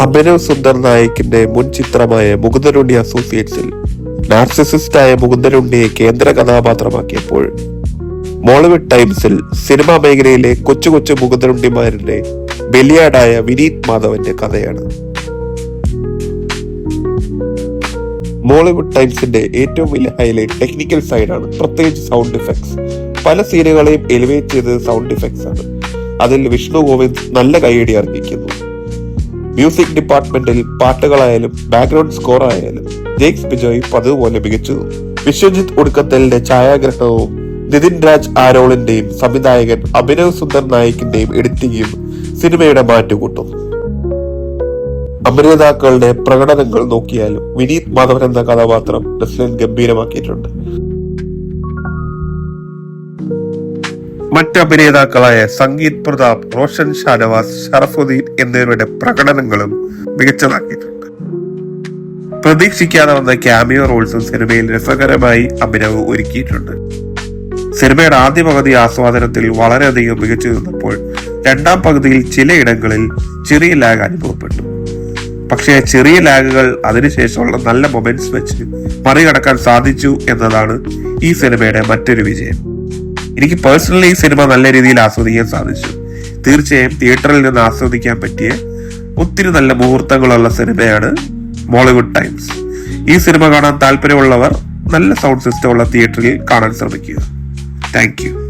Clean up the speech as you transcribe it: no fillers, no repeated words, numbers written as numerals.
അഭിനവ് സുന്ദർ നായിക്കിന്റെ മുൻ ചിത്രമായ മുകുന്ദനുണ്ണി അസോസിയേറ്റ്സിൽ നാർസിസിസ്റ്റായ മുകുന്ദനുണ്ണിയെ കേന്ദ്ര കഥാപാത്രമാക്കിയപ്പോൾ മോളിവുഡ് ടൈംസിൽ സിനിമാ മേഖലയിലെ കൊച്ചു കൊച്ചു മുകുന്ദനുണ്ണിമാരുടെ ബലിയാടായ വിനീത് മാധവന്റെ കഥയാണ്. മോളിവുഡ് ടൈംസിന്റെ ഏറ്റവും വലിയ ഹൈലൈറ്റ് ടെക്നിക്കൽ സൈഡാണ്, പ്രത്യേകിച്ച് സൗണ്ട് ഇഫക്ട്സ്. പല സീനുകളെയും എലിവേറ്റ് ചെയ്തത് സൗണ്ട് ഇഫക്ട്സ് ആണ്. അതിൽ വിഷ്ണു ഗോവിന്ദ് നല്ല കൈയടി അർഹിക്കുന്നു. മ്യൂസിക് ഡിപ്പാർട്ട്മെന്റിൽ പാട്ടുകളായാലും ബാക്ക്ഗ്രൗണ്ട് സ്കോർ ആയാലും ജെയ്ക്സ് ബിജോയ് പതിവുപോലെ മികച്ചു. വിശ്വജിത്ത് ഉടുക്കത്തലിന്റെ ഛായാഗ്രഹണവും നിതിൻ രാജ് ആരോളിന്റെയും സംവിധായകൻ അഭിനവ് സുന്ദർ നായിക്കിന്റെയും എഡിറ്റിംഗും സിനിമയുടെ മാറ്റുകൂട്ടും. അഭിനേതാക്കളുടെ പ്രകടനങ്ങൾ നോക്കിയാലും വിനീത് മാധവൻ എന്ന കഥാപാത്രം നസ്ലിൻ ഗംഭീരമാക്കിയിട്ടുണ്ട്. മറ്റ് അഭിനേതാക്കളായ സംഗീത് പ്രതാപ്, റോഷൻ ഷാനവാസ്, ഷറഫുദ്ദീൻ എന്നിവരുടെ പ്രകടനങ്ങളും മികച്ചതാക്കിയിട്ടുണ്ട്. പ്രതീക്ഷിക്കാതെ വന്ന ക്യാമിയോ റോൾസും സിനിമയിൽ രസകരമായി അഭിനവ് ഒരുക്കിയിട്ടുണ്ട്. സിനിമയുടെ ആദ്യ പകുതി ആസ്വാദനത്തിൽ വളരെയധികം മികച്ചു നിന്നപ്പോൾ രണ്ടാം പകുതിയിൽ ചിലയിടങ്ങളിൽ ചെറിയ ലാഗ് അനുഭവപ്പെട്ടു. പക്ഷേ ചെറിയ ലാഗുകൾ അതിനുശേഷമുള്ള നല്ല മൊമെന്റ്സ് വെച്ച് മറികടക്കാൻ സാധിച്ചു എന്നതാണ് ഈ സിനിമയുടെ മറ്റൊരു വിജയം. എനിക്ക് പേഴ്സണലി ഈ സിനിമ നല്ല രീതിയിൽ ആസ്വദിക്കാൻ സാധിച്ചു. തീർച്ചയായും തിയേറ്ററിൽ നിന്ന് ആസ്വദിക്കാൻ പറ്റിയ ഒത്തിരി നല്ല മുഹൂർത്തങ്ങളുള്ള സിനിമയാണ് മോളിവുഡ് ടൈംസ്. ഈ സിനിമ കാണാൻ താല്പര്യമുള്ളവർ നല്ല സൗണ്ട് സിസ്റ്റം ഉള്ള തിയേറ്ററിൽ കാണാൻ ശ്രമിക്കുക. Thank you.